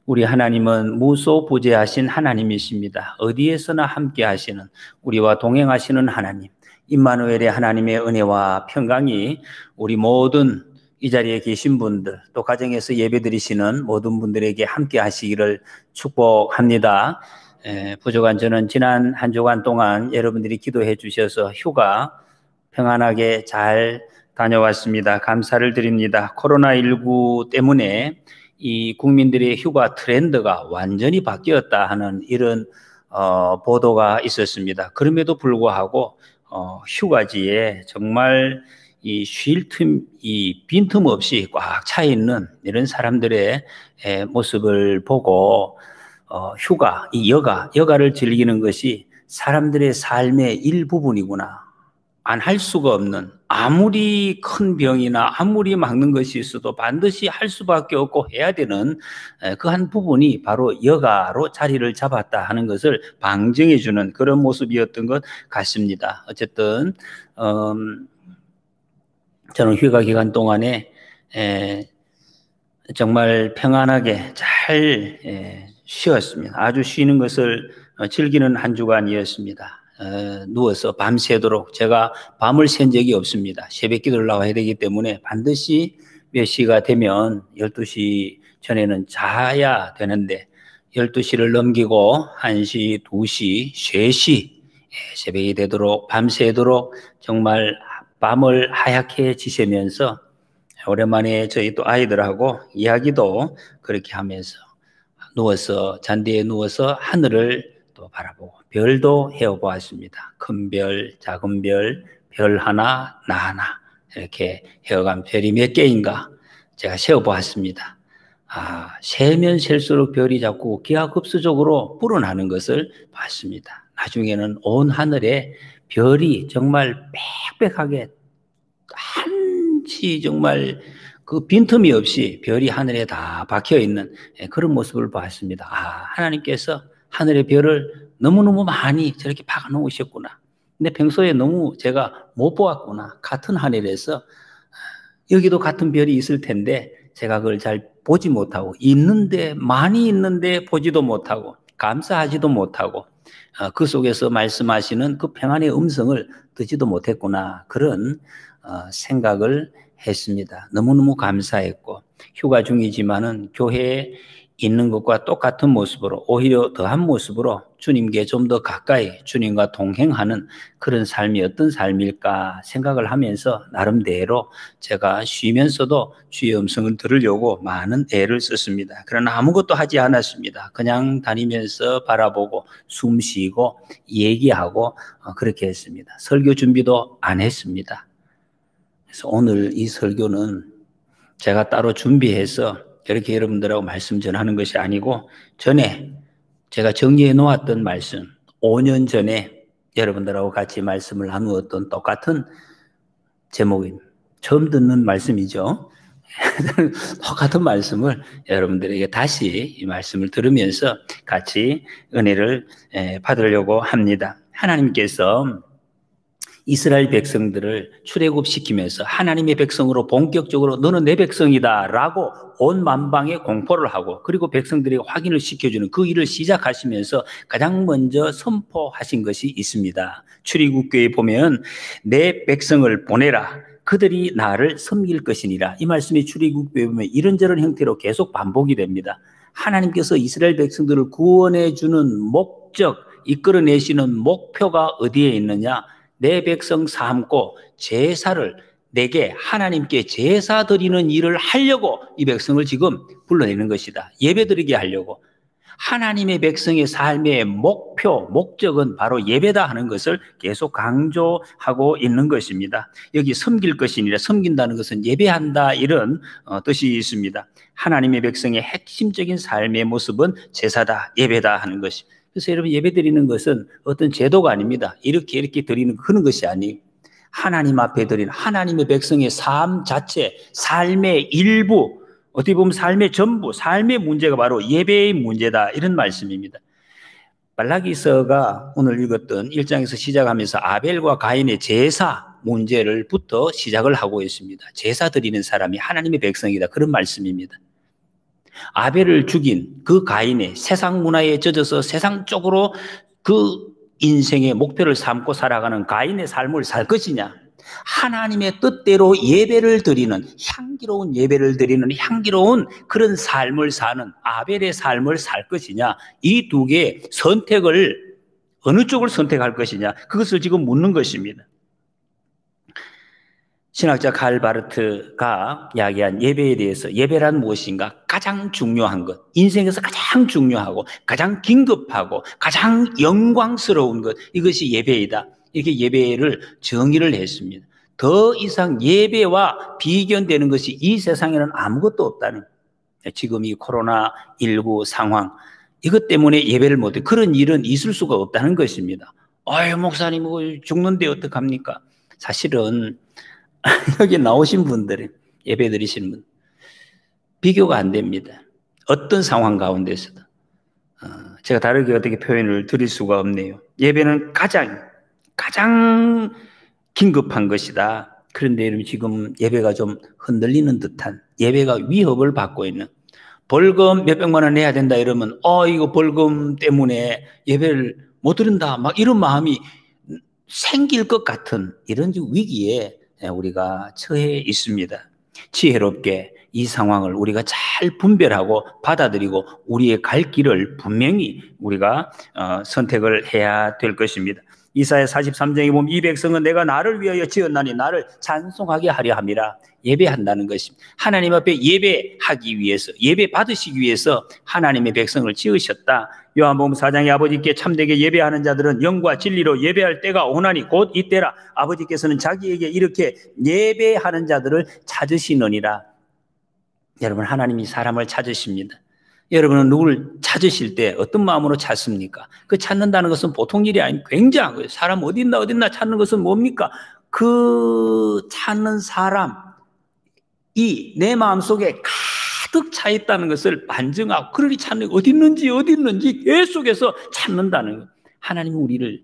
우리 하나님은 무소부재하신 하나님이십니다. 어디에서나 함께 하시는, 우리와 동행하시는 하나님, 임마누엘의 하나님의 은혜와 평강이 우리 모든 이 자리에 계신 분들, 또 가정에서 예배드리시는 모든 분들에게 함께 하시기를 축복합니다. 부족한 저는 지난 한 주간 동안 여러분들이 기도해 주셔서 휴가 평안하게 잘 다녀왔습니다. 감사를 드립니다. 코로나19 때문에 이 국민들의 휴가 트렌드가 완전히 바뀌었다 하는 이런 보도가 있었습니다. 그럼에도 불구하고 휴가지에 정말 이 쉴 틈, 이 빈틈 없이 꽉 차 있는 이런 사람들의 모습을 보고 휴가, 이 여가를 즐기는 것이 사람들의 삶의 일부분이구나. 안 할 수가 없는, 아무리 큰 병이나 아무리 막는 것이 있어도 반드시 할 수밖에 없고 해야 되는 그 한 부분이 바로 여가로 자리를 잡았다 하는 것을 방증해 주는 그런 모습이었던 것 같습니다. 어쨌든 저는 휴가 기간 동안에 정말 평안하게 잘 쉬었습니다. 아주 쉬는 것을 즐기는 한 주간이었습니다. 누워서 밤새도록, 제가 밤을 샌 적이 없습니다. 새벽 기도를 나와야 되기 때문에 반드시 몇 시가 되면 12시 전에는 자야 되는데 12시를 넘기고 1시, 2시, 3시 새벽이 되도록 밤새도록 정말 밤을 하얗게 지새면서 오랜만에 저희 또 아이들하고 이야기도 그렇게 하면서 누워서, 잔디에 누워서 하늘을 또 바라보고 별도 헤어보았습니다. 큰 별, 작은 별, 별 하나, 나 하나 이렇게 헤어간 별이 몇 개인가 제가 세어보았습니다. 세면 셀수록 별이 자꾸 기하급수적으로 불어나는 것을 봤습니다. 나중에는 온 하늘에 별이 정말 빽빽하게 한치 정말 그 빈틈이 없이 별이 하늘에 다 박혀 있는 그런 모습을 봤습니다. 하나님께서 하늘의 별을 너무너무 많이 저렇게 박아 놓으셨구나. 근데 평소에 너무 제가 못 보았구나. 같은 하늘에서 여기도 같은 별이 있을 텐데 제가 그걸 잘 보지 못하고, 있는데 많이 있는데 보지도 못하고 감사하지도 못하고 그 속에서 말씀하시는 그 평안의 음성을 듣지도 못했구나. 그런 생각을 했습니다. 너무너무 감사했고, 휴가 중이지만은 교회에 있는 것과 똑같은 모습으로, 오히려 더한 모습으로 주님께 좀 더 가까이 주님과 동행하는 그런 삶이 어떤 삶일까 생각을 하면서 나름대로 제가 쉬면서도 주의 음성을 들으려고 많은 애를 썼습니다. 그러나 아무것도 하지 않았습니다. 그냥 다니면서 바라보고 숨 쉬고 얘기하고 그렇게 했습니다. 설교 준비도 안 했습니다. 그래서 오늘 이 설교는 제가 따로 준비해서 이렇게 여러분들하고 말씀 전하는 것이 아니고, 전에 제가 정리해 놓았던 말씀, 5년 전에 여러분들하고 같이 말씀을 나누었던 똑같은 제목인, 처음 듣는 말씀이죠. 똑같은 말씀을 여러분들에게 다시 이 말씀을 들으면서 같이 은혜를 받으려고 합니다. 하나님께서 이스라엘 백성들을 출애굽시키면서 하나님의 백성으로 본격적으로 너는 내 백성이다 라고 온 만방에 공포를 하고, 그리고 백성들에게 확인을 시켜주는 그 일을 시작하시면서 가장 먼저 선포하신 것이 있습니다. 출애굽기에 보면 내 백성을 보내라, 그들이 나를 섬길 것이니라. 이 말씀이 출애굽기에 보면 이런저런 형태로 계속 반복이 됩니다. 하나님께서 이스라엘 백성들을 구원해 주는 목적, 이끌어내시는 목표가 어디에 있느냐? 내 백성 삼고 제사를 내게 하나님께 제사 드리는 일을 하려고 이 백성을 지금 불러내는 것이다. 예배드리게 하려고. 하나님의 백성의 삶의 목표, 목적은 바로 예배다 하는 것을 계속 강조하고 있는 것입니다. 여기 섬길 것이니라, 섬긴다는 것은 예배한다, 이런 뜻이 있습니다. 하나님의 백성의 핵심적인 삶의 모습은 제사다, 예배다 하는 것입니다. 그래서 여러분, 예배드리는 것은 어떤 제도가 아닙니다. 이렇게 드리는 그런 것이 아니에요. 하나님 앞에 드리는, 하나님의 백성의 삶 자체, 삶의 일부, 어떻게 보면 삶의 전부, 삶의 문제가 바로 예배의 문제다, 이런 말씀입니다. 말라기서가 오늘 읽었던 1장에서 시작하면서 아벨과 가인의 제사 문제를부터 시작을 하고 있습니다. 제사 드리는 사람이 하나님의 백성이다, 그런 말씀입니다. 아벨을 죽인 그 가인의 세상 문화에 젖어서 세상 쪽으로 그 인생의 목표를 삼고 살아가는 가인의 삶을 살 것이냐, 하나님의 뜻대로 예배를 드리는, 향기로운 예배를 드리는 향기로운 그런 삶을 사는 아벨의 삶을 살 것이냐, 이 두 개의 선택을 어느 쪽을 선택할 것이냐, 그것을 지금 묻는 것입니다. 신학자 칼 바르트가 이야기한 예배에 대해서, 예배란 무엇인가? 가장 중요한 것, 인생에서 가장 중요하고 가장 긴급하고 가장 영광스러운 것, 이것이 예배이다. 이렇게 예배를 정의를 했습니다. 더 이상 예배와 비견되는 것이 이 세상에는 아무것도 없다는 거예요. 지금 이 코로나19 상황, 이것 때문에 예배를 못해, 그런 일은 있을 수가 없다는 것입니다. 아유, 목사님 죽는데 어떡합니까? 사실은 여기 나오신 분들이, 예배 드리시는 분, 비교가 안 됩니다. 어떤 상황 가운데서도. 제가 다르게 어떻게 표현을 드릴 수가 없네요. 예배는 가장 긴급한 것이다. 그런데 여러분, 지금 예배가 좀 흔들리는 듯한, 예배가 위협을 받고 있는, 벌금 몇백만 원 내야 된다 이러면 이거 벌금 때문에 예배를 못 드린다, 막 이런 마음이 생길 것 같은 이런 위기에 우리가 처해 있습니다. 지혜롭게 이 상황을 우리가 잘 분별하고 받아들이고 우리의 갈 길을 분명히 우리가 선택을 해야 될 것입니다. 이사야 43장에 보면 이 백성은 내가 나를 위하여 지었나니 나를 찬송하게 하려 함이라. 예배한다는 것입니다. 하나님 앞에 예배하기 위해서, 예배 받으시기 위해서 하나님의 백성을 지으셨다. 요한복음 4장에 아버지께 참되게 예배하는 자들은 영과 진리로 예배할 때가 오나니 곧 이때라. 아버지께서는 자기에게 이렇게 예배하는 자들을 찾으시느니라. 여러분, 하나님이 사람을 찾으십니다. 여러분은 누구를 찾으실 때 어떤 마음으로 찾습니까? 그 찾는다는 것은 보통 일이 아닌 굉장한 거예요. 사람 어딨나 찾는 것은 뭡니까? 그 찾는 사람이 내 마음속에 가득 차 있다는 것을 반증하고, 그러니 찾는, 어디 있는지 계속해서 찾는다는 거예요. 하나님은 우리를,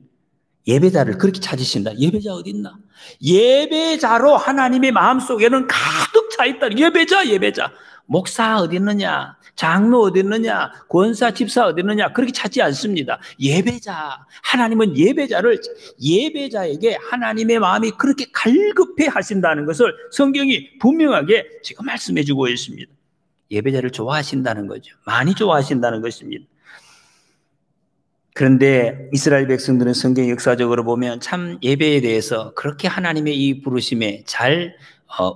예배자를 그렇게 찾으신다. 예배자 어디 있나? 예배자로 하나님의 마음속에는 가득 차 있다. 예배자. 목사 어디 있느냐? 장로 어디 있느냐? 권사, 집사 어디 있느냐? 그렇게 찾지 않습니다. 예배자. 하나님은 예배자에게 하나님의 마음이 그렇게 갈급해 하신다는 것을 성경이 분명하게 지금 말씀해 주고 있습니다. 예배자를 좋아하신다는 거죠. 많이 좋아하신다는 것입니다. 그런데 이스라엘 백성들은 성경 역사적으로 보면 참 예배에 대해서 그렇게 하나님의 이 부르심에 잘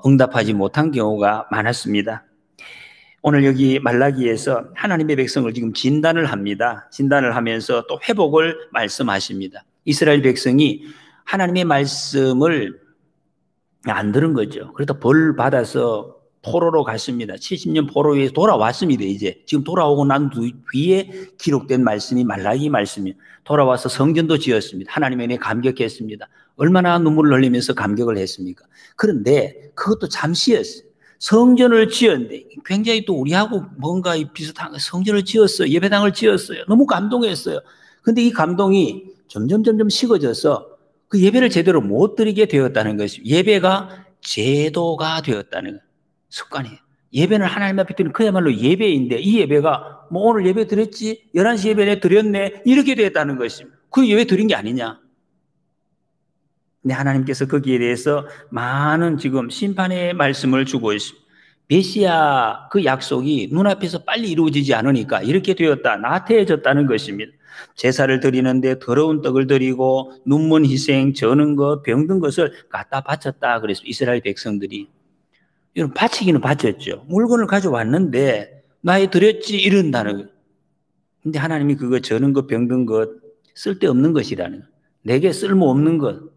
응답하지 못한 경우가 많았습니다. 오늘 여기 말라기에서 하나님의 백성을 지금 진단을 합니다. 진단을 하면서 또 회복을 말씀하십니다. 이스라엘 백성이 하나님의 말씀을 안 들은 거죠. 그래서 벌 받아서 포로로 갔습니다. 70년 포로에 돌아왔습니다. 이제 지금 돌아오고 난 뒤에 기록된 말씀이 말라기 말씀이에요. 돌아와서 성전도 지었습니다. 하나님의 은혜에 감격했습니다. 얼마나 눈물을 흘리면서 감격을 했습니까? 그런데 그것도 잠시였어요. 성전을 지었는데 굉장히 또 우리하고 뭔가 비슷한, 성전을 지었어요. 예배당을 지었어요. 너무 감동했어요. 근데 이 감동이 점점 식어져서 그 예배를 제대로 못 드리게 되었다는 것입니다. 예배가 제도가 되었다는 거예요. 습관이에요. 예배는 하나님 앞에 드리는 그야말로 예배인데, 이 예배가 뭐 오늘 예배 드렸지, 11시 예배 드렸네, 이렇게 되었다는 것입니다. 그 예배 드린 게 아니냐. 근데 하나님께서 거기에 대해서 많은 지금 심판의 말씀을 주고 있습니다. 메시아 그 약속이 눈앞에서 빨리 이루어지지 않으니까 이렇게 되었다, 나태해졌다는 것입니다. 제사를 드리는데 더러운 떡을 드리고 눈먼 희생, 저는 것, 병든 것을 갖다 바쳤다. 그래서 이스라엘 백성들이, 여러분, 바치기는 바쳤죠. 물건을 가져왔는데 나에 드렸지 이런다는 거예요. 근데 하나님이 그거 저는 것, 병든 것, 쓸데없는 것이라는 거예요. 내게 쓸모없는 것,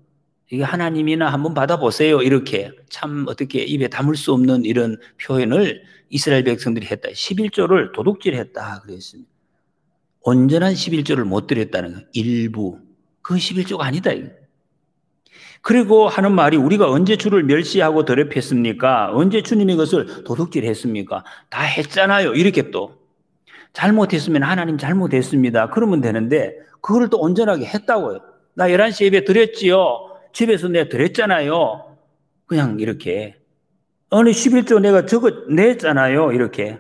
이게 하나님이나 한번 받아보세요. 이렇게 참 어떻게 입에 담을 수 없는 이런 표현을 이스라엘 백성들이 했다. 11조를 도둑질했다 그랬습니다. 온전한 11조를 못 드렸다는 거예요. 일부. 그건 11조가 아니다. 그리고 하는 말이, 우리가 언제 주를 멸시하고 더럽혔습니까? 언제 주님의 것을 도둑질했습니까? 다 했잖아요. 이렇게 또 잘못했으면 하나님 잘못했습니다. 그러면 되는데 그걸 또 온전하게 했다고요. 나 11시 예배 드렸지요. 집에서 내가 드렸잖아요. 그냥 이렇게. 어느 11조 내가 저거 냈잖아요. 이렇게.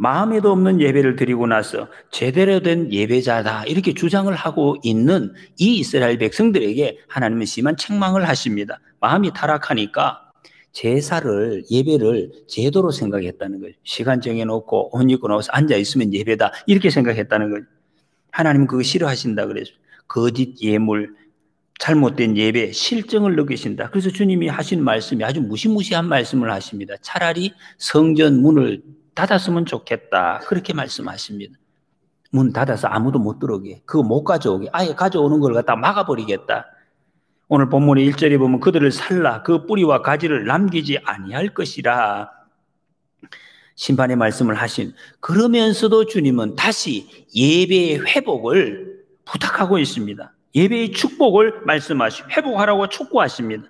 마음에도 없는 예배를 드리고 나서 제대로 된 예배자다 이렇게 주장을 하고 있는 이 이스라엘 백성들에게 하나님은 심한 책망을 하십니다. 마음이 타락하니까 제사를 예배를 제도로 생각했다는 거예요. 시간 정해놓고 옷 입고 나와서 앉아있으면 예배다 이렇게 생각했다는 거예요. 하나님은 그거 싫어하신다 그랬어요. 거짓 예물, 잘못된 예배, 실정을 느끼신다. 그래서 주님이 하신 말씀이 아주 무시무시한 말씀을 하십니다. 차라리 성전 문을 닫았으면 좋겠다 그렇게 말씀하십니다. 문 닫아서 아무도 못 들어오게, 그거 못 가져오게, 아예 가져오는 걸 갖다 막아버리겠다. 오늘 본문의 1절에 보면 그들을 살라 그 뿌리와 가지를 남기지 아니할 것이라 심판의 말씀을 하신, 그러면서도 주님은 다시 예배의 회복을 부탁하고 있습니다. 예배의 축복을 말씀하시고 회복하라고 촉구하십니다.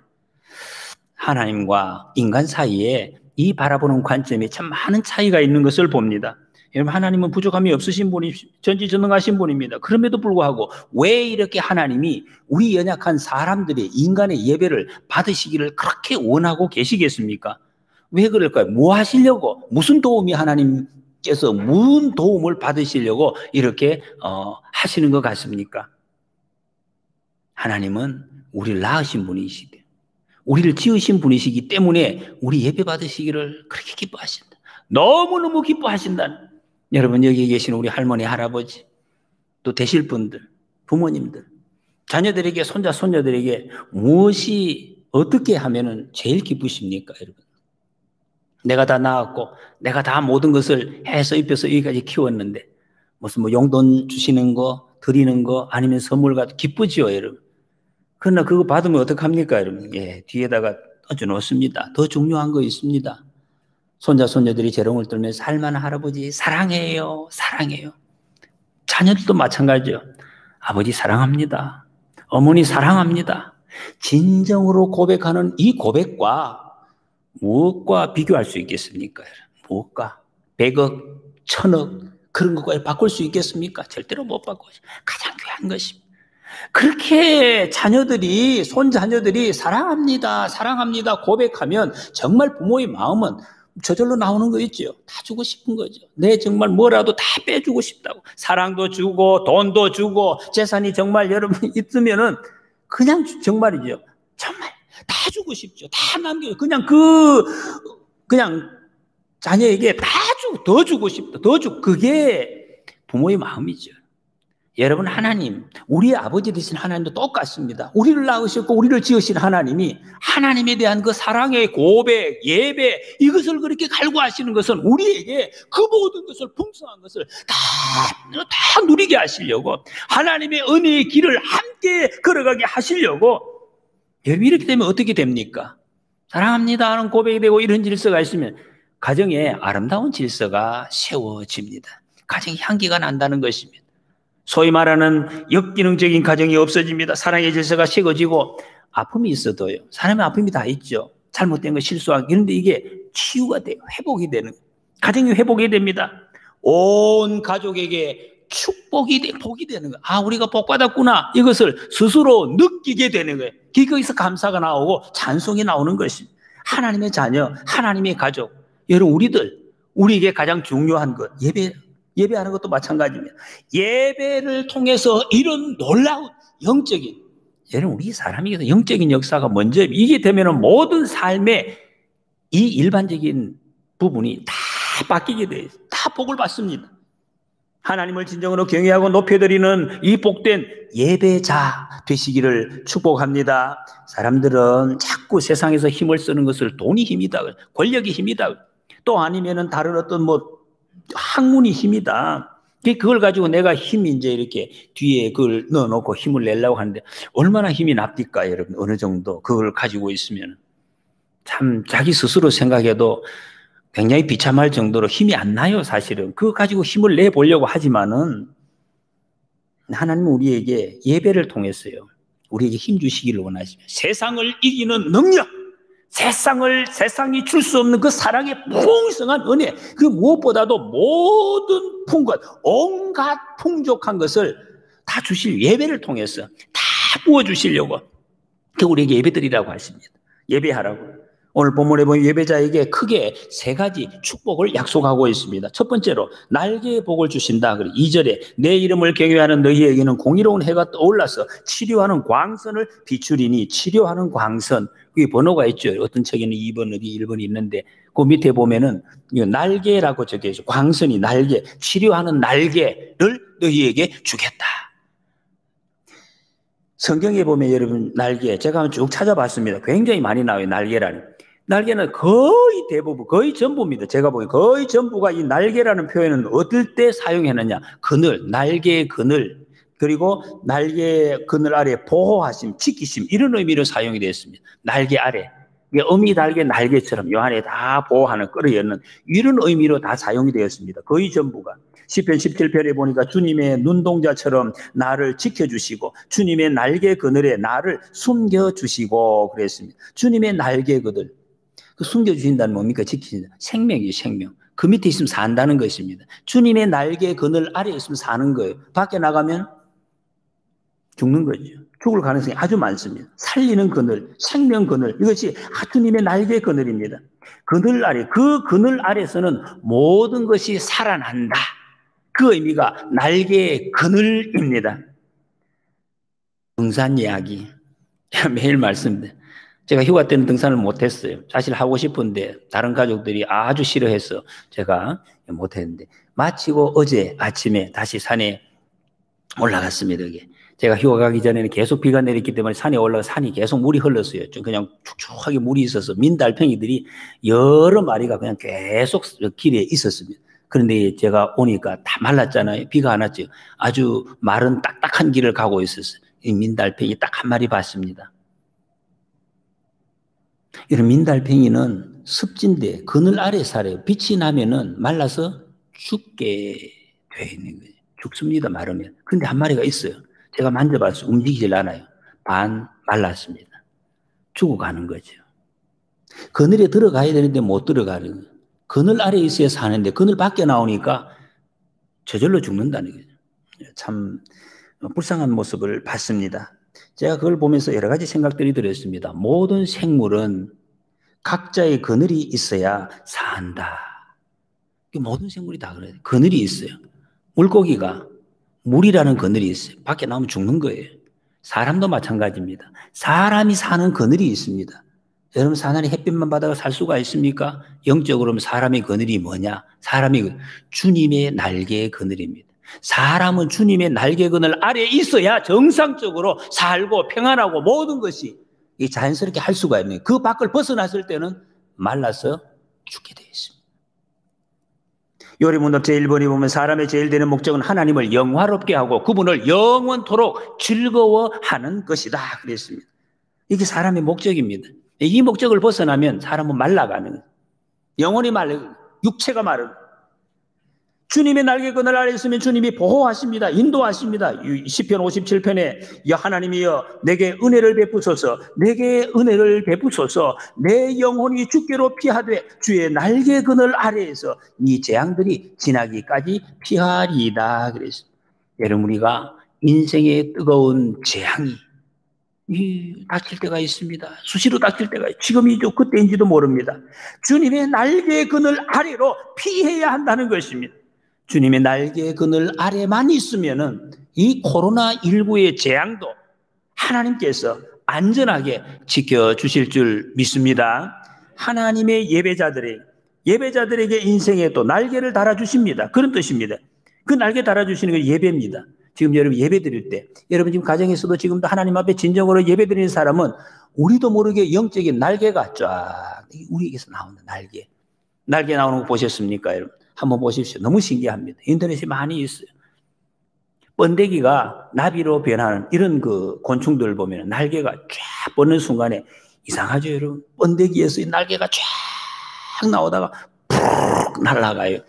하나님과 인간 사이에 이 바라보는 관점이 참 많은 차이가 있는 것을 봅니다. 여러분, 하나님은 부족함이 없으신 분이 전지전능하신 분입니다. 그럼에도 불구하고 왜 이렇게 하나님이 우리 연약한 사람들의 인간의 예배를 받으시기를 그렇게 원하고 계시겠습니까? 왜 그럴까요? 뭐 하시려고? 무슨 도움이 하나님께서 무슨 도움을 받으시려고 이렇게 하시는 것 같습니까? 하나님은 우리를 낳으신 분이시대. 우리를 지으신 분이시기 때문에 우리 예배 받으시기를 그렇게 기뻐하신다. 너무너무 기뻐하신다. 여러분, 여기 계신 우리 할머니, 할아버지, 또 되실 분들, 부모님들, 자녀들에게, 손자, 손녀들에게 무엇이 어떻게 하면은 제일 기쁘십니까, 여러분? 내가 다 낳았고, 내가 다 모든 것을 해서 입혀서 여기까지 키웠는데, 무슨 뭐 용돈 주시는 거, 드리는 거, 아니면 선물 같은 기쁘지요, 여러분? 그러나 그거 받으면 어떡합니까, 여러분? 예, 뒤에다가 얹어 놓습니다. 더 중요한 거 있습니다. 손자, 손녀들이 재롱을 떨면서 할머니, 할아버지 사랑해요, 사랑해요. 자녀들도 마찬가지죠. 아버지 사랑합니다. 어머니 사랑합니다. 진정으로 고백하는 이 고백과 무엇과 비교할 수 있겠습니까? 무엇과? 100억, 1000억 그런 것과 바꿀 수 있겠습니까? 절대로 못 바꿔. 가장 귀한 것입니다. 그렇게 자녀들이, 손자녀들이 사랑합니다, 사랑합니다 고백하면 정말 부모의 마음은 저절로 나오는 거 있죠. 다 주고 싶은 거죠. 내 정말 뭐라도 다 빼주고 싶다고. 사랑도 주고 돈도 주고 재산이 정말 여러분 있으면은 그냥 정말이죠. 정말 다 주고 싶죠. 다 남겨. 그냥 자녀에게 다 주고 더 주고 싶다. 더 주고. 그게 부모의 마음이죠. 여러분, 하나님, 우리 아버지 되신 하나님도 똑같습니다. 우리를 낳으셨고 우리를 지으신 하나님이 하나님에 대한 그 사랑의 고백, 예배, 이것을 그렇게 갈구하시는 것은 우리에게 그 모든 것을, 풍성한 것을 다 누리게 하시려고, 하나님의 은혜의 길을 함께 걸어가게 하시려고. 여러분, 이렇게 되면 어떻게 됩니까? 사랑합니다 하는 고백이 되고 이런 질서가 있으면 가정에 아름다운 질서가 세워집니다. 가정에 향기가 난다는 것입니다. 소위 말하는 역기능적인 가정이 없어집니다. 사랑의 질서가 식어지고, 아픔이 있어도요. 사람의 아픔이 다 있죠. 잘못된 거, 실수하기. 그런데 이게 치유가 돼요. 회복이 되는 거예요. 가정이 회복이 됩니다. 온 가족에게 축복이 복이 되는 거예요. 아, 우리가 복 받았구나. 이것을 스스로 느끼게 되는 거예요. 거기서 감사가 나오고 찬송이 나오는 것입니다. 하나님의 자녀, 하나님의 가족. 여러분, 우리에게 가장 중요한 것, 예배하는 것도 마찬가지입니다. 예배를 통해서 이런 놀라운 영적인, 여러분, 우리 사람에게서 영적인 역사가 먼저, 이게 되면은 모든 삶의 이 일반적인 부분이 다 바뀌게 돼요. 다 복을 받습니다. 하나님을 진정으로 경외하고 높여드리는 이 복된 예배자 되시기를 축복합니다. 사람들은 자꾸 세상에서 힘을 쓰는 것을 돈이 힘이다, 권력이 힘이다, 또 아니면은 다른 어떤 학문이 힘이다. 그걸 가지고 내가 힘이 이제 이렇게 뒤에 그걸 넣어놓고 힘을 내려고 하는데 얼마나 힘이 납니까, 여러분? 어느 정도 그걸 가지고 있으면 참 자기 스스로 생각해도 굉장히 비참할 정도로 힘이 안 나요, 사실은. 그거 가지고 힘을 내보려고 하지만은 하나님은 우리에게 예배를 통해서요, 우리에게 힘 주시기를 원하시며 세상을 이기는 능력, 세상이 줄 수 없는 그 사랑의 풍성한 은혜, 그 무엇보다도 모든 풍것, 온갖 풍족한 것을 다 주실, 예배를 통해서 다 부어주시려고 우리에게 예배드리라고 하십니다. 예배하라고. 오늘 본문에 보면 예배자에게 크게 세 가지 축복을 약속하고 있습니다. 첫 번째로 날개의 복을 주신다. 2절에 내 이름을 경외하는 너희에게는 공의로운 해가 떠올라서 치료하는 광선을 비추리니. 치료하는 광선, 그게 번호가 있죠. 어떤 책에는 2번, 어디 1번이 있는데 그 밑에 보면은 날개라고 적혀 있어요. 광선이 날개, 치료하는 날개를 너희에게 주겠다. 성경에 보면 여러분 날개, 제가 한번 쭉 찾아봤습니다. 굉장히 많이 나와요. 날개라는. 날개는 거의 대부분, 거의 전부입니다. 제가 보기엔 거의 전부가 이 날개라는 표현은 어떨 때 사용했느냐. 그늘, 날개의 그늘, 그리고 날개의 그늘 아래 보호하심, 지키심, 이런 의미로 사용이 되었습니다. 날개 아래. 어미 달개 날개처럼 요 안에 다 보호하는, 끌어연는 이런 의미로 다 사용이 되었습니다. 거의 전부가. 시편 17편에 보니까 주님의 눈동자처럼 나를 지켜주시고 주님의 날개 그늘에 나를 숨겨주시고 그랬습니다. 주님의 날개 그늘. 그 숨겨주신다는 뭡니까? 지키신다. 생명이에요, 생명. 그 밑에 있으면 산다는 것입니다. 주님의 날개 그늘 아래 있으면 사는 거예요. 밖에 나가면 죽는 거죠. 죽을 가능성이 아주 많습니다. 살리는 그늘, 생명 그늘, 이것이 주님의 날개 그늘입니다. 그늘 아래, 그 그늘 아래서는 모든 것이 살아난다. 그 의미가 날개의 그늘입니다. 등산 이야기 매일 말씀드려요. 제가 휴가 때는 등산을 못했어요. 사실 하고 싶은데 다른 가족들이 아주 싫어해서 제가 못했는데, 마치고 어제 아침에 다시 산에 올라갔습니다. 여기. 제가 휴가 가기 전에는 계속 비가 내렸기 때문에 산에 올라가 산이 계속 물이 흘렀어요. 좀 그냥 축축하게 물이 있어서 민달팽이들이 여러 마리가 그냥 계속 길에 있었습니다. 그런데 제가 오니까 다 말랐잖아요. 비가 안 왔죠. 아주 마른 딱딱한 길을 가고 있었어요. 이 민달팽이 딱 한 마리 봤습니다. 이런 민달팽이는 습진데 그늘 아래 살아요. 빛이 나면은 말라서 죽게 돼 있는 거예요. 죽습니다, 마르면. 근데 한 마리가 있어요. 제가 만져봤어요. 움직이질 않아요. 반 말랐습니다. 죽어가는 거죠. 그늘에 들어가야 되는데 못 들어가는 거예요. 그늘 아래에 있어야 사는데 그늘 밖에 나오니까 저절로 죽는다는 거죠. 참 불쌍한 모습을 봤습니다. 제가 그걸 보면서 여러 가지 생각들이 들었습니다. 모든 생물은 각자의 그늘이 있어야 산다. 모든 생물이 다 그래요. 그늘이 있어요. 물고기가 물이라는 그늘이 있어요. 밖에 나오면 죽는 거예요. 사람도 마찬가지입니다. 사람이 사는 그늘이 있습니다. 여러분, 사나이 햇빛만 받아가 살 수가 있습니까? 영적으로 사람의 그늘이 뭐냐? 사람이 주님의 날개의 그늘입니다. 사람은 주님의 날개 그늘 아래에 있어야 정상적으로 살고 평안하고 모든 것이 자연스럽게 할 수가 있는 거예요. 그 밖을 벗어났을 때는 말라서 죽게 되어 있습니다. 요리문답 제1번에 보면 사람의 제일 되는 목적은 하나님을 영화롭게 하고 그분을 영원토록 즐거워하는 것이다 그랬습니다. 이게 사람의 목적입니다. 이 목적을 벗어나면 사람은 말라가는 거예요. 영혼이 말라가는 거예요. 육체가 마르는 거예요. 주님의 날개 그늘 아래 있으면 주님이 보호하십니다. 인도하십니다. 시편 57편에 하나님이여 내게 은혜를 베푸소서, 내게 은혜를 베푸소서, 내 영혼이 주께로 피하되 주의 날개 그늘 아래에서 이 재앙들이 지나기까지 피하리이다 그랬습니다. 여러분, 우리가 인생의 뜨거운 재앙이 닥칠 때가 있습니다. 수시로 닥칠 때가 있습니다. 지금이죠, 그때인지도 모릅니다. 주님의 날개 그늘 아래로 피해야 한다는 것입니다. 주님의 날개 그늘 아래만 있으면은 이 코로나19의 재앙도 하나님께서 안전하게 지켜주실 줄 믿습니다. 하나님의 예배자들에게 인생에 또 날개를 달아주십니다. 그런 뜻입니다. 그 날개 달아주시는 게 예배입니다. 지금 여러분 예배 드릴 때, 여러분 지금 가정에서도 지금도 하나님 앞에 진정으로 예배 드리는 사람은 우리도 모르게 영적인 날개가 쫙 우리에게서 나오는 날개 나오는 거 보셨습니까, 여러분? 한번 보십시오. 너무 신기합니다. 인터넷에 많이 있어요. 번데기가 나비로 변하는 이런 그 곤충들을 보면 날개가 쫙 뻗는 순간에 이상하죠, 여러분? 번데기에서 이 날개가 쫙 나오다가 푹 날아가요.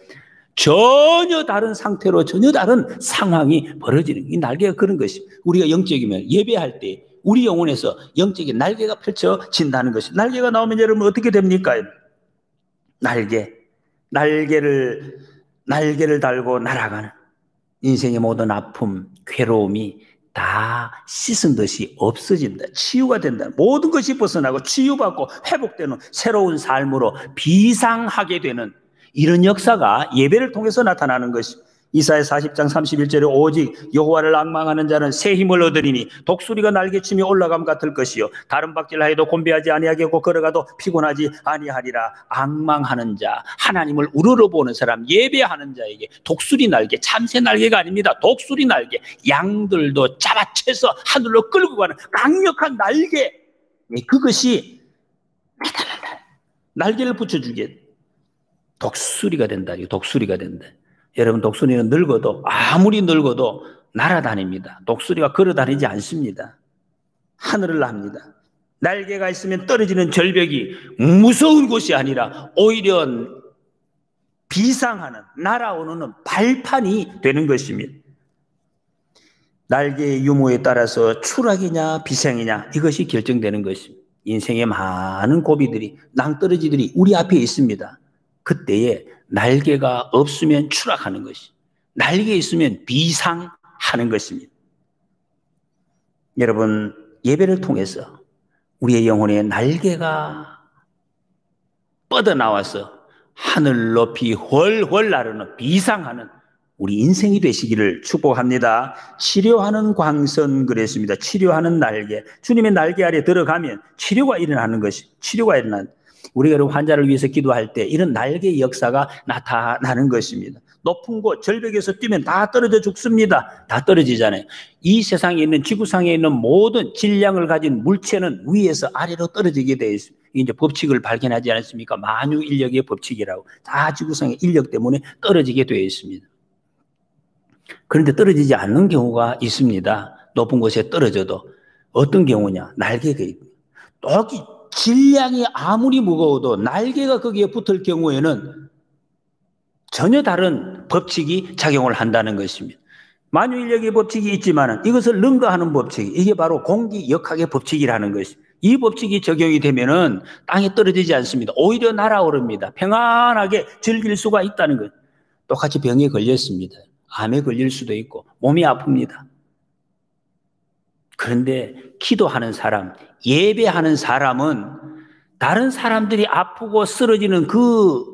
전혀 다른 상태로 전혀 다른 상황이 벌어지는 이 날개가 그런 것이 우리가 영적이면 예배할 때 우리 영혼에서 영적인 날개가 펼쳐진다는 것이 날개가 나오면 여러분 어떻게 됩니까? 날개를 달고 날아가는 인생의 모든 아픔, 괴로움이 다 씻은 듯이 없어진다. 치유가 된다. 모든 것이 벗어나고 치유받고 회복되는 새로운 삶으로 비상하게 되는 이런 역사가 예배를 통해서 나타나는 것이 이사야 40장 31절에 오직 여호와를 앙망하는 자는 새 힘을 얻으리니 독수리가 날개치며 올라감 같을 것이요 다른 박질하여도 곤배하지 아니하겠고 걸어가도 피곤하지 아니하리라. 앙망하는 자, 하나님을 우러러보는 사람, 예배하는 자에게 독수리 날개, 참새 날개가 아닙니다. 독수리 날개, 양들도 잡아채서 하늘로 끌고 가는 강력한 날개, 그것이 날개를 붙여주게 독수리가 된다. 독수리가 된다. 여러분, 독수리는 늙어도, 아무리 늙어도 날아다닙니다. 독수리가 걸어다니지 않습니다. 하늘을 납니다. 날개가 있으면 떨어지는 절벽이 무서운 곳이 아니라 오히려 비상하는, 날아오는 발판이 되는 것입니다. 날개의 유무에 따라서 추락이냐 비상이냐 이것이 결정되는 것입니다. 인생의 많은 고비들이, 낭떠러지들이 우리 앞에 있습니다. 그때에 날개가 없으면 추락하는 것이, 날개 있으면 비상하는 것입니다. 여러분, 예배를 통해서 우리의 영혼의 날개가 뻗어나와서 하늘 높이 훨훨 나르는 비상하는 우리 인생이 되시기를 축복합니다. 치료하는 광선 그랬습니다. 치료하는 날개. 주님의 날개 아래 들어가면 치료가 일어나는 것이, 치료가 일어나는, 우리가 여러분 환자를 위해서 기도할 때 이런 날개의 역사가 나타나는 것입니다. 높은 곳 절벽에서 뛰면 다 떨어져 죽습니다. 다 떨어지잖아요. 이 세상에 있는, 지구상에 있는 모든 질량을 가진 물체는 위에서 아래로 떨어지게 되어 있습니다. 이제 법칙을 발견하지 않았습니까? 만유인력의 법칙이라고. 다 지구상의 인력 때문에 떨어지게 되어 있습니다. 그런데 떨어지지 않는 경우가 있습니다. 높은 곳에 떨어져도. 어떤 경우냐? 날개가 있고. 여기 질량이 아무리 무거워도 날개가 거기에 붙을 경우에는 전혀 다른 법칙이 작용을 한다는 것입니다. 만유인력의 법칙이 있지만 이것을 능가하는 법칙, 이게 바로 공기역학의 법칙이라는 것입니다. 이 법칙이 적용이 되면은 땅에 떨어지지 않습니다. 오히려 날아오릅니다. 평안하게 즐길 수가 있다는 것. 똑같이 병에 걸렸습니다. 암에 걸릴 수도 있고 몸이 아픕니다. 그런데 기도하는 사람, 예배하는 사람은 다른 사람들이 아프고 쓰러지는 그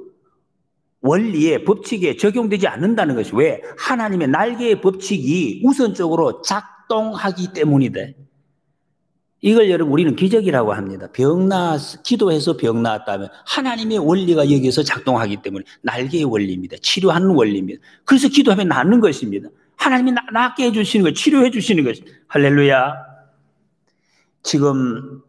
원리의 법칙에 적용되지 않는다는 것이, 왜? 하나님의 날개의 법칙이 우선적으로 작동하기 때문이다. 이걸 여러분 우리는 기적이라고 합니다. 기도해서 병 나았다면 하나님의 원리가 여기서 작동하기 때문에 날개의 원리입니다. 치료하는 원리입니다. 그래서 기도하면 낫는 것입니다. 하나님이 낫게 해주시는 것, 치료해 주시는 것. 할렐루야. 지금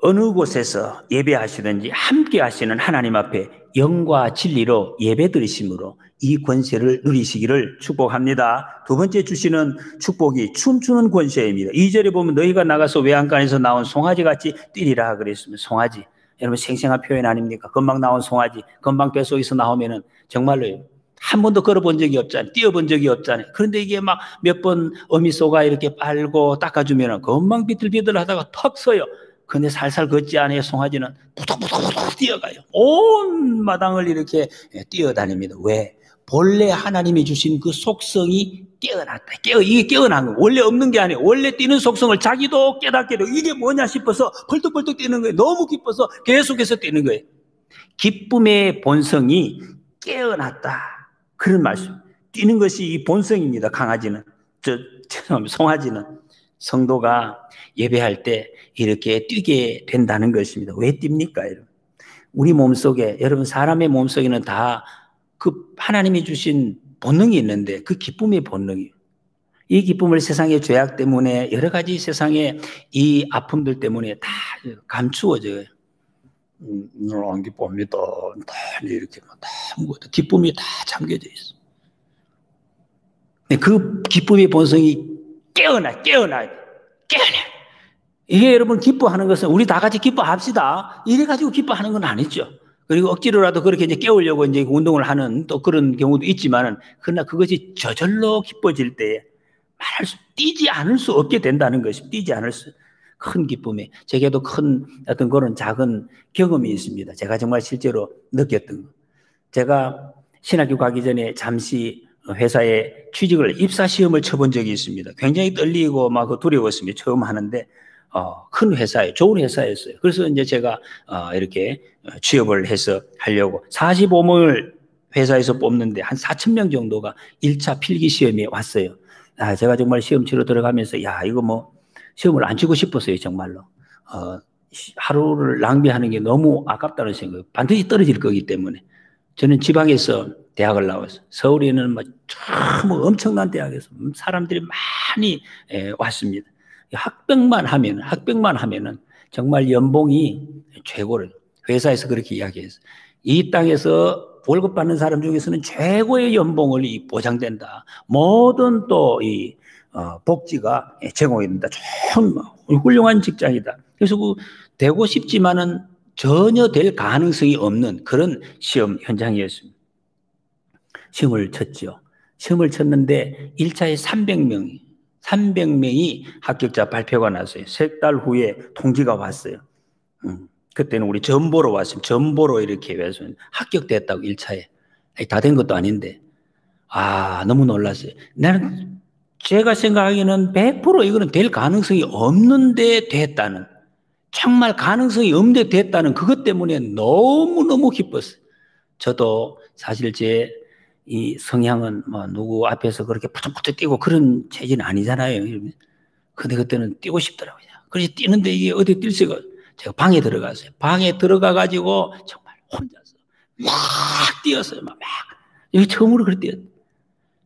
어느 곳에서 예배하시든지 함께 하시는 하나님 앞에 영과 진리로 예배 드리심으로 이 권세를 누리시기를 축복합니다. 두 번째 주시는 축복이 춤추는 권세입니다. 2절에 보면 너희가 나가서 외양간에서 나온 송아지같이 뛰리라 그랬습니다. 송아지. 여러분 생생한 표현 아닙니까? 금방 나온 송아지, 금방 뱃속에서 나오면은 정말로 한 번도 걸어본 적이 없잖아요. 뛰어본 적이 없잖아요. 그런데 이게 막 몇 번 어미소가 이렇게 빨고 닦아주면은 금방 비틀비틀 하다가 턱 서요. 근데 살살 걷지 않아요. 송아지는 부덕부덕부덕 뛰어가요. 온 마당을 이렇게 뛰어다닙니다. 왜? 본래 하나님이 주신 그 속성이 깨어났다. 이게 깨어난 거. 원래 없는 게 아니에요. 원래 뛰는 속성을 자기도 깨닫게 되고, 이게 뭐냐 싶어서 펄떡펄떡 뛰는 거예요. 너무 기뻐서 계속해서 뛰는 거예요. 기쁨의 본성이 깨어났다. 그런 말씀. 뛰는 것이 이 본성입니다. 강아지는. 송아지는. 성도가 예배할 때 이렇게 뛰게 된다는 것입니다. 왜 뜁니까, 여러분? 우리 몸속에, 여러분 사람의 몸속에는 다 그 하나님이 주신 본능이 있는데 그 기쁨의 본능이에요. 이 기쁨을 세상의 죄악 때문에, 여러 가지 세상의 이 아픔들 때문에 다 감추어져요. 안 기쁩니다. 다 이렇게 다 기쁨이 다 잠겨져 있어. 그 기쁨의 본성이 깨어나. 이게 여러분 기뻐하는 것은 우리 다 같이 기뻐합시다. 이래가지고 기뻐하는 건 아니죠. 그리고 억지로라도 그렇게 이제 깨우려고 이제 운동을 하는 또 그런 경우도 있지만은, 그러나 그것이 저절로 기뻐질 때에 뛰지 않을 수 없게 된다는 것이, 뛰지 않을 수, 큰 기쁨에. 제게도 큰 어떤 그런 작은 경험이 있습니다. 제가 정말 실제로 느꼈던 거. 제가 신학교 가기 전에 잠시 회사에 취직을 입사 시험을 쳐본 적이 있습니다. 굉장히 떨리고 막 두려웠습니다. 처음 하는데 큰 회사에 좋은 회사였어요. 그래서 이제 제가 이렇게 취업을 해서 하려고 45명을 회사에서 뽑는데 한 4,000명 정도가 1차 필기 시험에 왔어요. 제가 정말 시험 치러 들어가면서 이거 뭐 시험을 안 치고 싶었어요. 정말로 하루를 낭비하는 게 너무 아깝다는 생각. 반드시 떨어질 거기 때문에 저는 지방에서 대학을 나와서 서울에는 참 엄청난 대학에서 사람들이 많이 왔습니다. 학병만 하면은 정말 연봉이 최고를 회사에서 그렇게 이야기했어요. 이 땅에서 월급 받는 사람 중에서는 최고의 연봉을 보장된다. 모든 또 이 복지가 제공이 된다. 참 훌륭한 직장이다. 그래서 되고 싶지만은 전혀 될 가능성이 없는 그런 시험 현장이었습니다. 시험을 쳤죠. 시험을 쳤는데 1차에 300명이 합격자 발표가 났어요. 3달 후에 통지가 왔어요. 그때는 우리 전보로 왔습니다. 전보로 이렇게 해서 합격됐다고 1차에. 다 된 것도 아닌데. 너무 놀랐어요. 제가 생각하기에는 100% 이거는 될 가능성이 없는데 됐다는, 정말 가능성이 없는데 됐다는 그것 때문에 너무너무 기뻤어요. 저도 사실 제 이 성향은 누구 앞에서 그렇게 푸쩍푸쩍 뛰고 그런 체질은 아니잖아요. 근데 그때는 뛰고 싶더라고요. 그래서 뛰는데 이게 어디 뛸 수가, 제가 방에 들어갔어요. 방에 들어가가지고 정말 혼자서 막 뛰었어요. 여기 처음으로 그렇게 뛰었어요.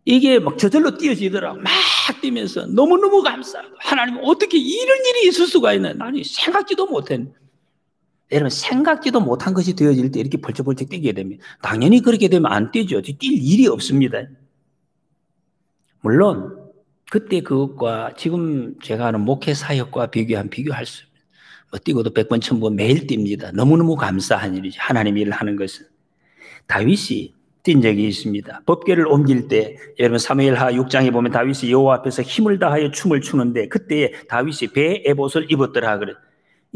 이게 막 저절로 뛰어지더라고요. 막 뛰면서 너무너무 감사하고, 하나님 어떻게 이런 일이 있을 수가 있나. 나는 생각지도 못했는데. 여러분, 생각지도 못한 것이 되어질 때 이렇게 벌쩍벌쩍 뛰게 됩니다. 당연히 그렇게 되면 안 뛰죠. 뛸 일이 없습니다. 물론 그때 그것과 지금 제가 하는 목회 사역과 비교할 수 없습니다. 뛰고도 100번 1000번 매일 뜁니다. 너무너무 감사한 일이죠. 하나님 일을 하는 것은. 다윗이 뛴 적이 있습니다. 법궤를 옮길 때 여러분 사무엘하 6장에 보면 다윗이 여호와 앞에서 힘을 다하여 춤을 추는데 그때에 다윗이 배 에봇을 입었더라 그래.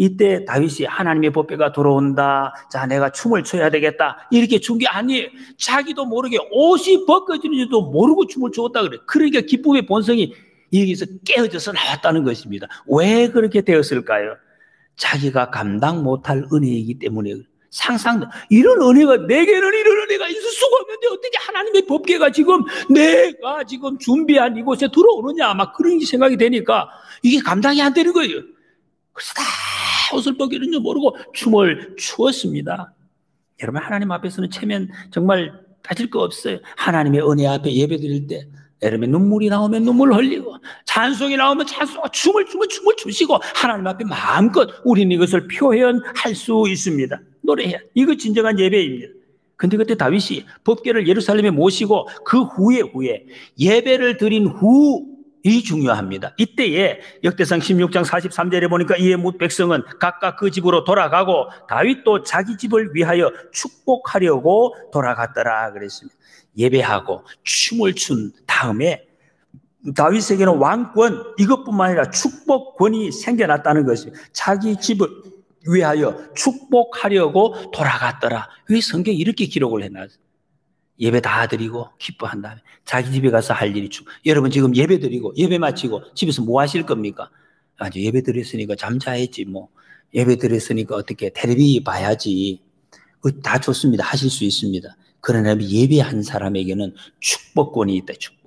이때 다윗이 하나님의 법궤가 들어온다. 자, 내가 춤을 춰야 되겠다. 이렇게 춘 게 아니에요. 자기도 모르게 옷이 벗겨지는지도 모르고 춤을 추었다 그래. 그러니까 기쁨의 본성이 여기서 깨어져서 나왔다는 것입니다. 왜 그렇게 되었을까요? 자기가 감당 못할 은혜이기 때문에. 이런 은혜가, 내게는 이런 은혜가 있을 수가 없는데 어떻게 하나님의 법궤가 내가 지금 준비한 이곳에 들어오느냐, 막 그런 생각이 되니까 이게 감당이 안 되는 거예요. 그래서 다 옷을 벗기는 줄 모르고 춤을 추었습니다. 여러분, 하나님 앞에서는 체면 정말 가질 거 없어요. 하나님의 은혜 앞에 예배 드릴 때 여러분 눈물이 나오면 눈물 흘리고, 찬송이 나오면 찬송하고, 춤을 추시고 하나님 앞에 마음껏 우리는 이것을 표현할 수 있습니다. 노래해야. 이거 진정한 예배입니다. 근데 그때 다윗이 법궤를 예루살렘에 모시고 그 후에 예배를 드린 후이 중요합니다. 이때에 역대상 16장 43절에 보니까 이에 뭇 백성은 각각 그 집으로 돌아가고 다윗도 자기 집을 위하여 축복하려고 돌아갔더라 그랬습니다. 예배하고 춤을 춘 다음에 다윗에게는 왕권, 이것뿐만 아니라 축복권이 생겨났다는 것입니다. 자기 집을 위하여 축복하려고 돌아갔더라. 왜 성경에 이렇게 기록을 해놨어요? 예배 다 드리고 기뻐한 다음에 자기 집에 가서 할 일이 여러분 지금 예배 드리고 예배 마치고 집에서 뭐 하실 겁니까? 예배 드렸으니까 잠자야지 뭐. 예배 드렸으니까 어떻게 텔레비 봐야지. 다 좋습니다. 하실 수 있습니다. 그러나 예배한 사람에게는 축복권이 있다. 축복.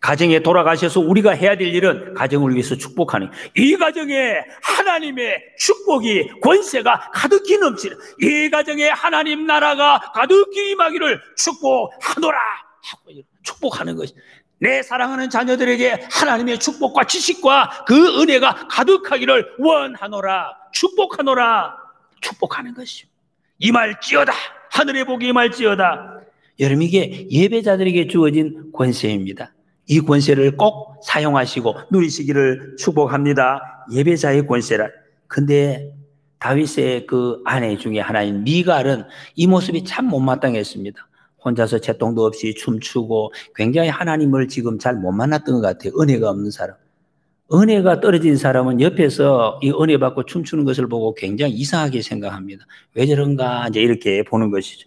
가정에 돌아가셔서 우리가 해야 될 일은 가정을 위해서 축복하는, 이 가정에 하나님의 축복이, 권세가 가득히 넘치는, 이 가정에 하나님 나라가 가득히 임하기를 축복하노라 하고 축복하는 것이, 내 사랑하는 자녀들에게 하나님의 축복과 지식과 그 은혜가 가득하기를 원하노라, 축복하는 것이요. 임할지어다. 하늘의 복이 임할지어다. 여러분, 이게 예배자들에게 주어진 권세입니다. 이 권세를 꼭 사용하시고 누리시기를 축복합니다. 예배자의 권세라. 근데 다윗의 그 아내 중에 하나인 미갈은 이 모습이 참 못마땅했습니다. 혼자서 채통도 없이 춤추고 굉장히 하나님을 지금 잘 못 만났던 것 같아요. 은혜가 없는 사람. 은혜가 떨어진 사람은 옆에서 이 은혜 받고 춤추는 것을 보고 굉장히 이상하게 생각합니다. 왜 저런가 이제 이렇게 보는 것이죠.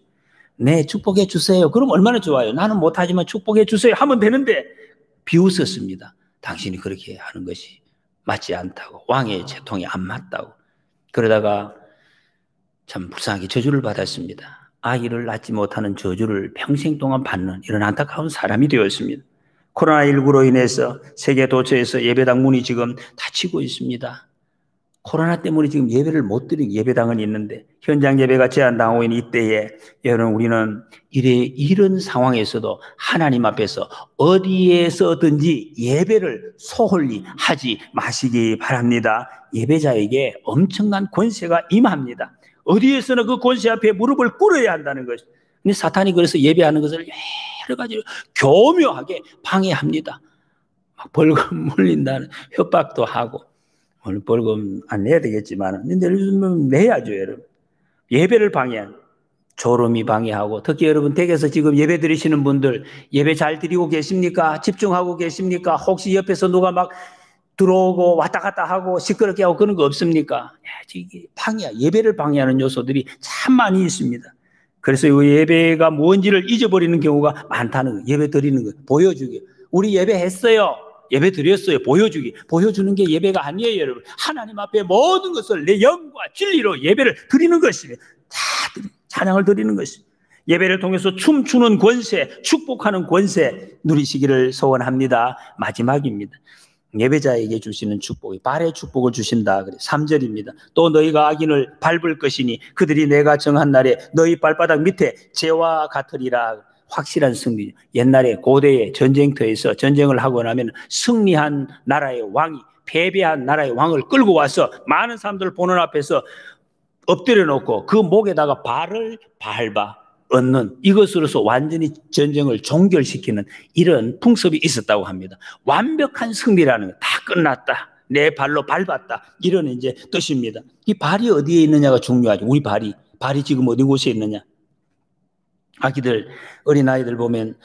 네, 축복해 주세요. 그럼 얼마나 좋아요. 나는 못하지만 축복해 주세요 하면 되는데 비웃었습니다. 당신이 그렇게 하는 것이 맞지 않다고, 왕의 채통이 안 맞다고. 그러다가 참 불쌍하게 저주를 받았습니다. 아이를 낳지 못하는 저주를 평생 동안 받는 이런 안타까운 사람이 되었습니다. 코로나19로 인해서 세계 도처에서 예배당 문이 지금 닫히고 있습니다. 코로나 때문에 지금 예배를 못 드리고 예배당은 있는데 현장 예배가 제한당하고 있는 이때에 여러분 우리는 이런 상황에서도 하나님 앞에서 어디에서든지 예배를 소홀히 하지 마시기 바랍니다. 예배자에게 엄청난 권세가 임합니다. 어디에서나 그 권세 앞에 무릎을 꿇어야 한다는 것이. 근데 사탄이 그래서 예배하는 것을 여러 가지로 교묘하게 방해합니다. 막 벌금 물린다는 협박도 하고. 오늘 벌금 안 내야 되겠지만, 근데 요즘은 내야죠, 여러분. 예배를 방해한, 졸음이 방해하고, 특히 여러분 댁에서 지금 예배 드리시는 분들, 예배 잘 드리고 계십니까? 집중하고 계십니까? 혹시 옆에서 누가 막 들어오고 왔다 갔다 하고 시끄럽게 하고 그런 거 없습니까? 방해, 예배를 방해하는 요소들이 참 많이 있습니다. 그래서 이 예배가 뭔지를 잊어버리는 경우가 많다는 거예요. 예배 드리는 거, 보여주기. 우리 예배했어요. 예배 드렸어요. 보여주기. 보여주는 게 예배가 아니에요, 여러분. 하나님 앞에 모든 것을 내 영과 진리로 예배를 드리는 것이에요. 찬양을 드리는 것이에요. 예배를 통해서 춤추는 권세, 축복하는 권세 누리시기를 소원합니다. 마지막입니다. 예배자에게 주시는 축복이 발의 축복을 주신다. 3절입니다. 또 너희가 악인을 밟을 것이니 그들이 내가 정한 날에 너희 발바닥 밑에 재와 같으리라. 확실한 승리. 옛날에 고대의 전쟁터에서 전쟁을 하고 나면 승리한 나라의 왕이 패배한 나라의 왕을 끌고 와서 많은 사람들 보는 앞에서 엎드려 놓고 그 목에다가 발을 밟아 얻는, 이것으로서 완전히 전쟁을 종결시키는 이런 풍습이 있었다고 합니다. 완벽한 승리라는 거, 다 끝났다, 내 발로 밟았다, 이런 이제 뜻입니다. 이 발이 어디에 있느냐가 중요하죠. 우리 발이 지금 어디 곳에 있느냐. 아기들, 어린아이들 보면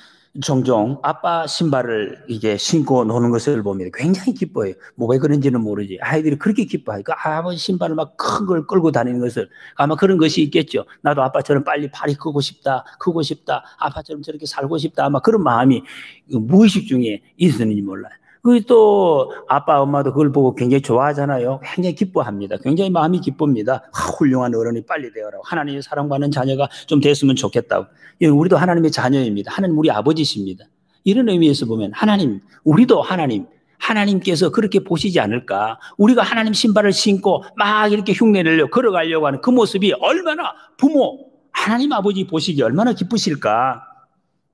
종종 아빠 신발을 이게 신고 노는 것을 보면 굉장히 기뻐해요. 뭐 왜 그런지는 모르지. 아이들이 그렇게 기뻐해요. 그 아버지 신발을 막 큰 걸 끌고 다니는 것을. 아마 그런 것이 있겠죠. 나도 아빠처럼 빨리 팔이 크고 싶다. 아빠처럼 저렇게 살고 싶다. 아마 그런 마음이 무의식 중에 있었는지 몰라요. 또 아빠 엄마도 그걸 보고 굉장히 좋아하잖아요. 굉장히 기뻐합니다. 굉장히 마음이 기쁩니다. 훌륭한 어른이 빨리 되어라. 하나님의 사랑받는 자녀가 좀 됐으면 좋겠다고. 우리도 하나님의 자녀입니다. 하나님 우리 아버지십니다. 이런 의미에서 보면 우리도 하나님께서 그렇게 보시지 않을까. 우리가 하나님 신발을 신고 막 이렇게 흉내내려 걸어가려고 하는 그 모습이 얼마나 하나님 아버지 보시기 얼마나 기쁘실까.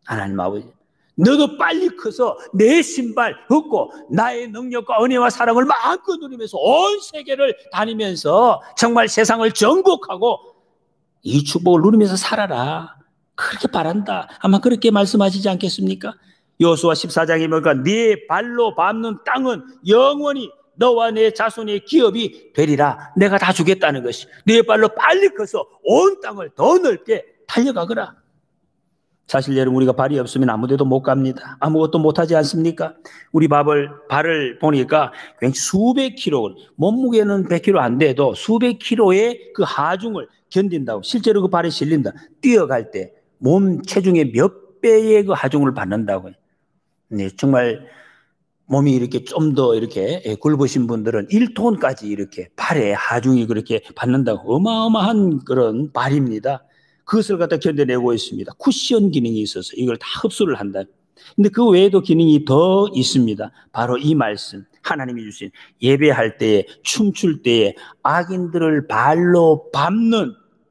하나님 아버지, 너도 빨리 커서 내 신발 얻고 나의 능력과 은혜와 사랑을 마음껏 누리면서 온 세계를 다니면서 정말 세상을 정복하고 이 축복을 누리면서 살아라. 그렇게 바란다. 아마 그렇게 말씀하시지 않겠습니까? 여호수아 14장에 보니까 네 발로 밟는 땅은 영원히 너와 내 자손의 기업이 되리라. 내가 다 주겠다는 것이. 네 발로 빨리 커서 온 땅을 더 넓게 달려가거라. 사실 여러분, 우리가 발이 없으면 아무데도 못 갑니다. 아무것도 못하지 않습니까? 우리 발을 보니까 굉장히 수백 킬로, 몸무게는 100kg 안 돼도 수백 킬로의 그 하중을 견딘다고. 실제로 그 발에 실린다. 뛰어갈 때 몸 체중의 몇 배의 그 하중을 받는다고. 네, 정말 몸이 이렇게 좀 더 이렇게 굵으신 분들은 1톤까지 이렇게 발에 하중이 그렇게 받는다고. 어마어마한 그런 발입니다. 그것을 갖다 견뎌내고 있습니다. 쿠션 기능이 있어서 이걸 다 흡수를 한다. 근데 그 외에도 기능이 더 있습니다. 바로 이 말씀, 하나님이 주신 예배할 때에, 춤출 때에 악인들을 발로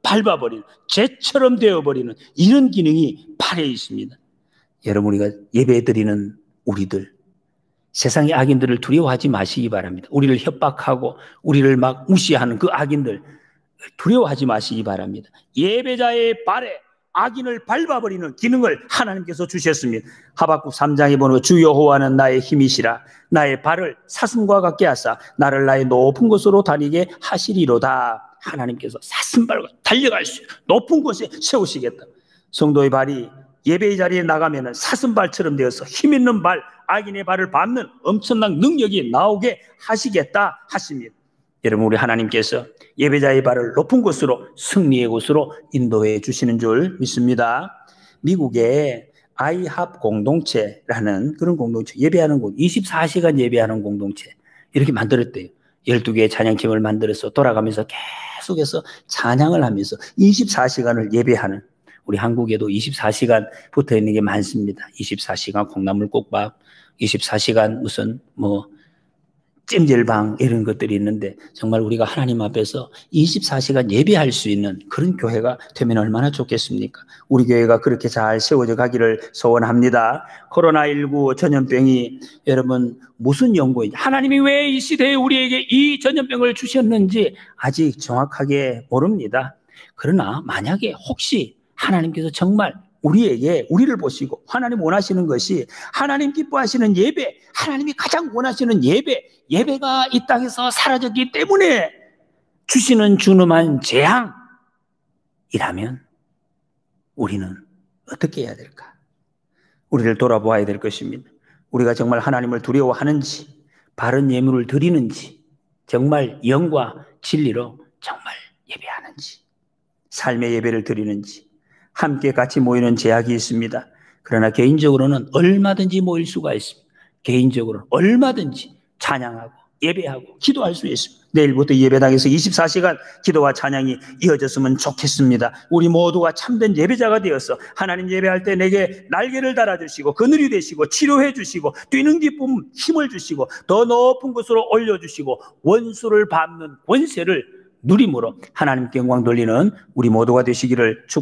밟아버리는, 죄처럼 되어버리는 이런 기능이 발에 있습니다. 여러분, 우리가 예배드리는 우리들, 세상의 악인들을 두려워하지 마시기 바랍니다. 우리를 협박하고 우리를 막 무시하는 그 악인들 두려워하지 마시기 바랍니다. 예배자의 발에 악인을 밟아버리는 기능을 하나님께서 주셨습니다. 하박국 3장에 보면 주 여호와는 나의 힘이시라. 나의 발을 사슴과 같게 하사 나를 나의 높은 곳으로 다니게 하시리로다. 하나님께서 사슴발과 달려갈 수 높은 곳에 세우시겠다. 성도의 발이 예배의 자리에 나가면 사슴발처럼 되어서 힘있는 발, 악인의 발을 밟는 엄청난 능력이 나오게 하시겠다 하십니다. 여러분, 우리 하나님께서 예배자의 발을 높은 곳으로, 승리의 곳으로 인도해 주시는 줄 믿습니다. 미국의 아이합 공동체라는 그런 공동체, 예배하는 곳, 24시간 예배하는 공동체 이렇게 만들었대요. 12개의 찬양팀을 만들어서 돌아가면서 계속해서 찬양을 하면서 24시간을 예배하는, 우리 한국에도 24시간 붙어 있는 게 많습니다. 24시간 콩나물국밥, 24시간 무슨 찜질방 이런 것들이 있는데, 정말 우리가 하나님 앞에서 24시간 예배할 수 있는 그런 교회가 되면 얼마나 좋겠습니까? 우리 교회가 그렇게 잘 세워져 가기를 소원합니다. 코로나19 전염병이 여러분 무슨 연고인지, 하나님이 왜 이 시대에 우리에게 이 전염병을 주셨는지 아직 정확하게 모릅니다. 그러나 만약에 혹시 하나님께서 정말 우리를 보시고 하나님 원하시는 것이 하나님 기뻐하시는 예배, 하나님이 가장 원하시는 예배가 이 땅에서 사라졌기 때문에 주시는 준엄한 재앙이라면 우리는 어떻게 해야 될까? 우리를 돌아보아야 될 것입니다. 우리가 정말 하나님을 두려워하는지, 바른 예물을 드리는지, 정말 영과 진리로 정말 예배하는지, 삶의 예배를 드리는지, 함께 같이 모이는 제약이 있습니다. 그러나 개인적으로는 얼마든지 모일 수가 있습니다. 개인적으로는 얼마든지 찬양하고 예배하고 기도할 수 있습니다. 내일부터 예배당에서 24시간 기도와 찬양이 이어졌으면 좋겠습니다. 우리 모두가 참된 예배자가 되어서 하나님 예배할 때 내게 날개를 달아주시고 그늘이 되시고 치료해 주시고 뛰는 기쁨 힘을 주시고 더 높은 곳으로 올려주시고 원수를 밟는 권세를 누림으로 하나님께 영광 돌리는 우리 모두가 되시기를 축복합니다.